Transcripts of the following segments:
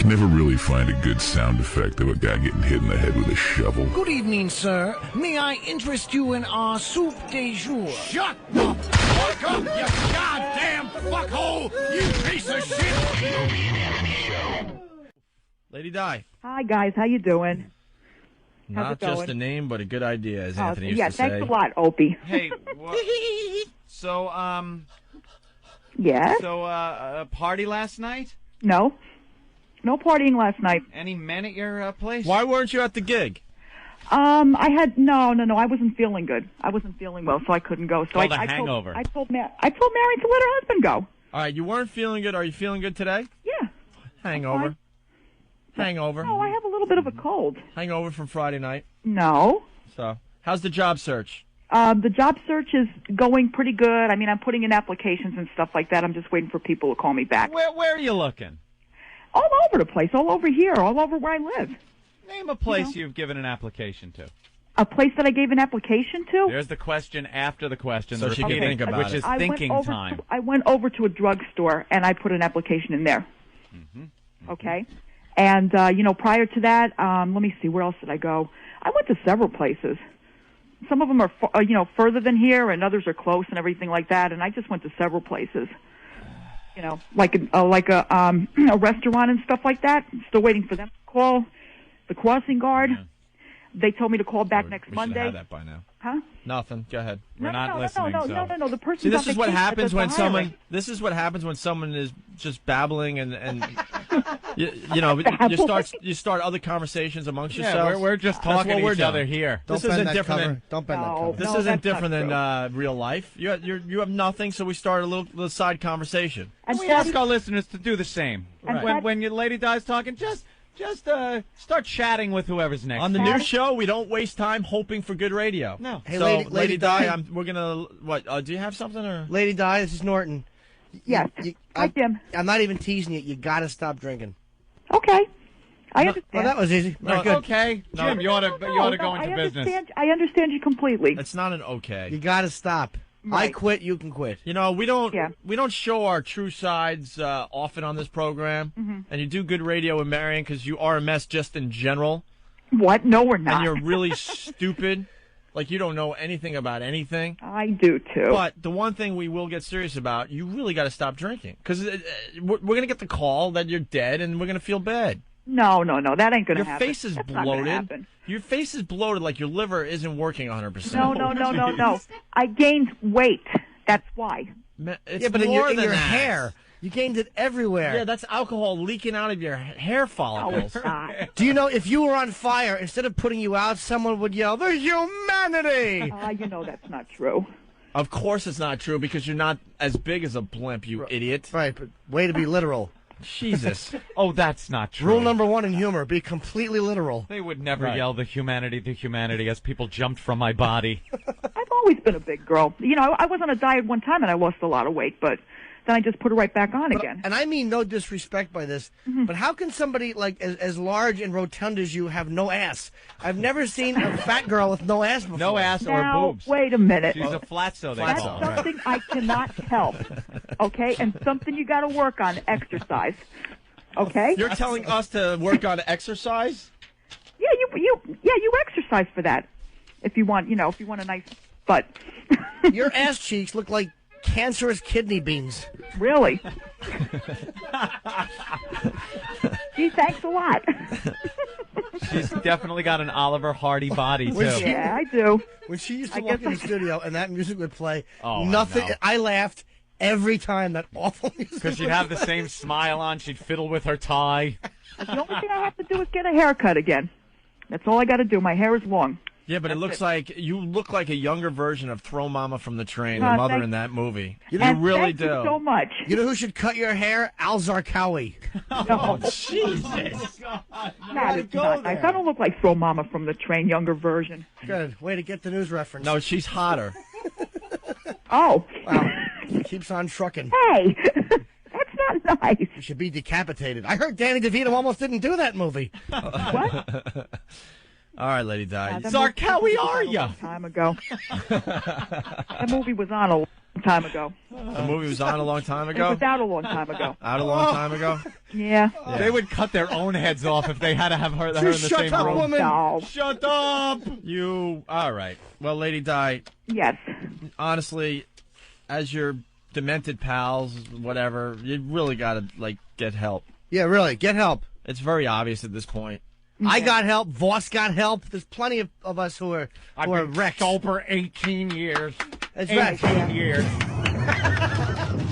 can never really find a good sound effect of a guy getting hit in the head with a shovel. Good evening, sir. May I interest you in our soup de jour? Shut the fuck up, you goddamn fuckhole! You piece of shit! The Opie and Anthony Show. Lady Di. Hi, guys. How you doing? Not just a name, but a good idea, as Anthony used to say. Yeah, thanks a lot, Opie. Hey, so, Yes? So, a party last night? No. No partying last night. Any men at your place? Why weren't you at the gig? I had no. I wasn't feeling good. I wasn't feeling well, so I couldn't go. So Called a hangover. I told Mary to let her husband go. All right, you weren't feeling good. Are you feeling good today? Yeah. Hangover. Hangover. No, I have a little bit of a cold. Hangover from Friday night. No. So, how's the job search? The job search is going pretty good. I mean, I'm putting in applications and stuff like that. I'm just waiting for people to call me back. Where are you looking? All over the place. All over here. All over where I live. Name a place you've given an application to. A place that I gave an application to? There's the question after the question. So she can think about which it. is thinking time. I went over to a drugstore, and I put an application in there. Okay? And, prior to that, let me see, where else did I go? I went to several places. Some of them are, further than here, and others are close and everything like that, and I just went to several places. Like a restaurant and stuff like that. Still waiting for them to call. The crossing guard. Yeah. They told me to call back next Monday. We should have that by now. Huh? Nothing. Go ahead. We're not listening. No. The person. See, this is what happens when someone. This is what happens when someone is just babbling and you start other conversations amongst yourselves. We're just talking to each other here. This isn't different. Don't bend that cover. This isn't different than real life. You have nothing, so we start a little side conversation. And we ask our listeners to do the same. Right. When your lady Di's talking, just start chatting with whoever's next. On the new show, we don't waste time hoping for good radio. No. Hey, so, Lady Di, we're gonna what? Do you have something or? Lady Di, this is Norton. Yes. Hi, Jim. I'm not even teasing you. You got to stop drinking. Okay. I understand. Well, that was easy. No, good. Okay, Jim, you ought to go into business. I understand you completely. It's not an okay. You got to stop. Right. I quit. You can quit. We don't show our true sides often on this program, and you do good radio with Marion because you are a mess just in general. What? No, we're not. And you're really stupid. Like you don't know anything about anything. I do too. But the one thing we will get serious about, you really got to stop drinking because we're gonna get the call that you're dead, and we're gonna feel bad. No, that ain't gonna happen. Your face is bloated. Your face is bloated like your liver isn't working 100%. No. I gained weight. That's why. It's but more in than your that. hair. You gained it everywhere. Yeah, that's alcohol leaking out of your hair follicles. Do you know if you were on fire, instead of putting you out, someone would yell, "The humanity!" That's not true. Of course it's not true because you're not as big as a blimp, you idiot. Right, but way to be literal. Jesus. Oh, that's not true. Rule number 1 in humor, be completely literal. They would never yell the humanity as people jumped from my body. I've always been a big girl. I was on a diet one time and I lost a lot of weight, but then I just put it right back on again. And I mean no disrespect by this, but how can somebody like as large and rotund as you have no ass? I've never seen a fat girl with no ass before. No ass or boobs. Wait a minute. She's a flatso, they That's call her. something I cannot help. Okay? And something you got to work on, exercise. Okay? You're telling us to work on exercise? Yeah, you exercise for that. If you want, if you want a nice butt. Your ass cheeks look like cancerous kidney beans. Really? Gee, thanks a lot. She's definitely got an Oliver Hardy body, too. Yeah, I do. When she used to walk in the studio and that music would play, nothing. I laughed every time that awful music. Because she'd have the same smile on. She'd fiddle with her tie. The only thing I have to do is get a haircut again. That's all I got to do. My hair is long. Yeah, but you look like a younger version of Throw Mama from the Train, the mother in that movie. You really do. Thank you so much. You know who should cut your hair? Al Zarqawi. Oh, Jesus. That is not nice. I don't look like Throw Mama from the Train, younger version. Good. Way to get the news reference. No, she's hotter. Oh. Wow. Keeps on trucking. Hey. That's not nice. You should be decapitated. I heard Danny DeVito almost didn't do that movie. What? All right, Lady Di. Zarqawi, are you? A long time ago. That movie was on time ago. The movie was on a long time It ago? was out a long time ago. Out a long time ago? Yeah. They would cut their own heads off if they had to have her in the Shut same up, room. woman. No. Shut up! All right. Well, Lady Di, Yes. honestly, as your demented pals, whatever, you really got to, like, get help. Yeah, really. Get help. It's very obvious at this point. I got help. Voss got help. There's plenty of us who are wrecked. Sober 18 years. That's right. 18 years.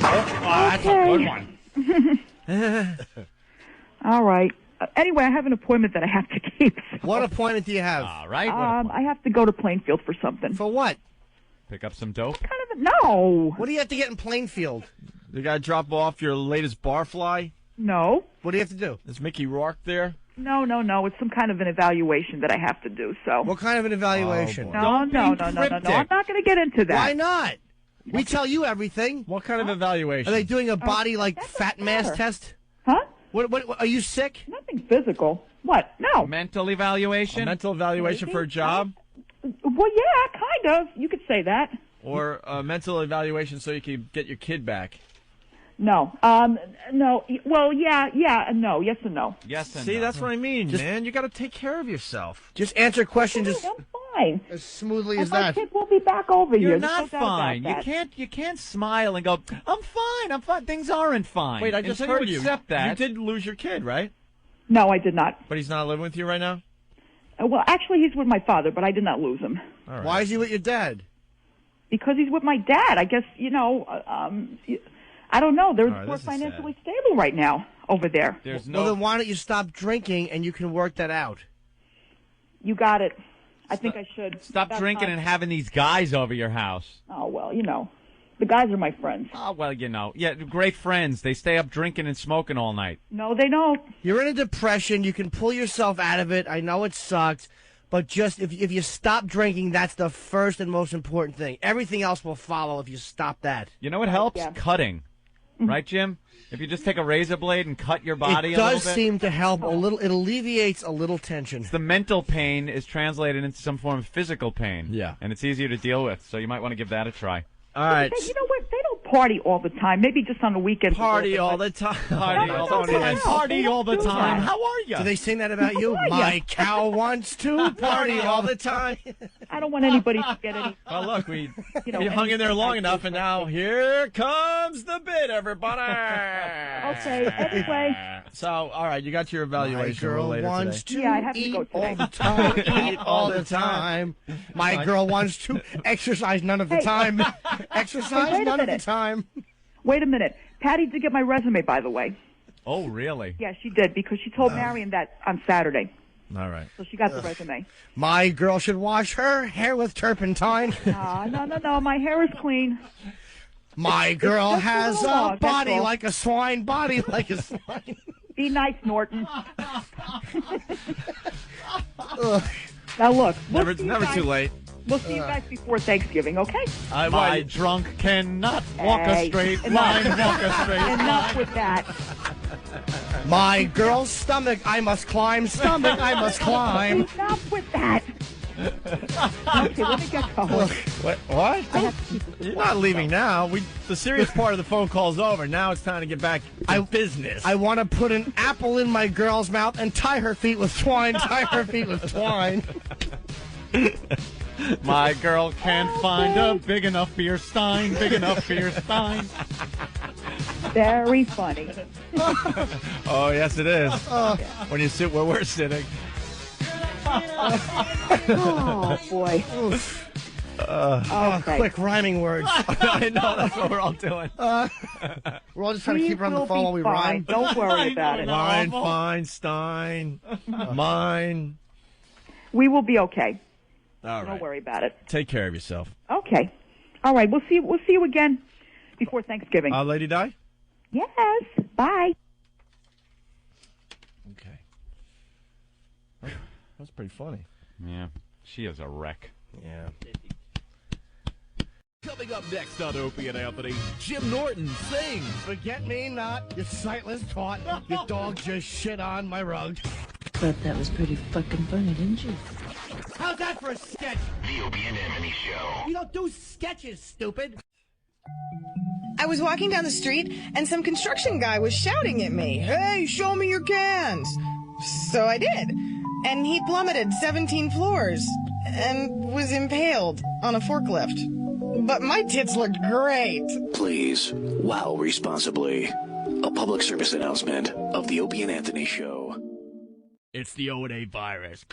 That's a good one. All right. Anyway, I have an appointment that I have to keep. So, What appointment do you have? All right. I have to go to Plainfield for something. For what? Pick up some dope. No. What do you have to get in Plainfield? You got to drop off your latest barfly? No. What do you have to do? Is Mickey Rourke there? No. It's some kind of an evaluation that I have to do. So. What kind of an evaluation? boy. No. Don't be I'm cryptic. not going to get into that. Why not? We tell you everything. What kind of evaluation? Are they doing a body like that fat doesn't mass matter. test? Huh? What? Are you sick? Nothing physical. What? No. Mental A evaluation? mental evaluation for a job? Well, yeah, kind of. You could say that. Or a mental evaluation so you can get your kid back? No. No. Well, yeah, no. Yes and no. Yes and See, no. that's what I mean, man. You got to take care of yourself. Just answer questions just I'm fine. as smoothly And as my that. kid will be back over here. You're There's no not doubt about fine. that. You can't smile and go, I'm fine. Things aren't fine. Wait, I just Until heard you you. accept that. You did lose your kid, right? No, I did not. But he's not living with you right now? Well, actually, he's with my father, but I did not lose him. All right. Why is he with your dad? Because he's with my dad. I guess, I don't know. They're All right, more this is financially stable right now over there. There's Well, no. then why don't you stop drinking and you can work that out? You got it. I think I should. Stop About drinking time. and having these guys over your house. Oh, well, the guys are my friends. Oh, well, yeah, great friends. They stay up drinking and smoking all night. No, they don't. You're in a depression. You can pull yourself out of it. I know it sucks. But just if you stop drinking, that's the first and most important thing. Everything else will follow if you stop that. You know what helps? Yeah. Cutting. Right, Jim? If you just take a razor blade and cut your body It a little does bit. seem to help a little. It alleviates a little tension. The mental pain is translated into some form of physical pain. Yeah. And it's easier to deal with, so you might want to give that a try. All right. Hey, you know what? They don't party all the time. Maybe just on the weekends. Party all the time. Party all the time. Party all the time. How are you? Do they sing that about you? My cow wants to party all the time. I don't want anybody to get any. Well, look, we know, hung in there long any- enough, and now here comes the bit, everybody. Okay, anyway. So, all right, you got your My evaluation girl later wants today. to Yeah, I have to eat go today. all the time. Eat all the time. My girl wants to exercise none of the Hey. time. Exercise Hey, wait a none of the minute. time. Wait a minute. Patty did get my resume, by the way. Oh, really? Yeah, she did, because she told Marion that on Saturday. All right. So she got the resume. My girl should wash her hair with turpentine. No. My hair is clean. My girl just a has little a long, that's body all. like a swine, body like a swine. Be nice, Norton. Now, look. we'll Never, see you never guys- too late. We'll see you guys before Thanksgiving, okay? My drunk cannot walk a Hey, straight enough. line, walk a straight Enough line. with that. My girl's stomach, I must climb. Stomach, I must climb. Enough with that. Okay, let me get going. What? You're not leaving now. The serious part of the phone call's over. Now it's time to get back to business. I want to put an apple in my girl's mouth and tie her feet with twine. Tie her feet with twine. My girl can't find a big enough beer stein, big enough beer stein. Very funny. Oh, yes, it is. When you sit where we're sitting. Oh, boy. Okay. Quick rhyming words. I know, that's what we're all doing. We're all just trying to We keep her on the will phone be while we fine. rhyme. Don't worry about it. Mine, Feinstein. Mine. We will be okay. All Don't right. worry about it. Take care of yourself. Okay. All right. We'll see you again before Thanksgiving. Lady Di? Yes. Bye. Okay. That's pretty funny. Yeah, she is a wreck. Yeah. Coming up next on Opie and Anthony, Jim Norton sings. Forget me not, you sightless twat. Your dog just shit on my rug. Thought that was pretty fucking funny, didn't you? How's that for a sketch? The Opie and Anthony Show. You don't do sketches, stupid. I was walking down the street, and some construction guy was shouting at me, "Hey, show me your cans!" So I did. And he plummeted 17 floors and was impaled on a forklift. But my tits looked great. Please, wow responsibly. A public service announcement of the Opie and Anthony Show. It's the O&A virus.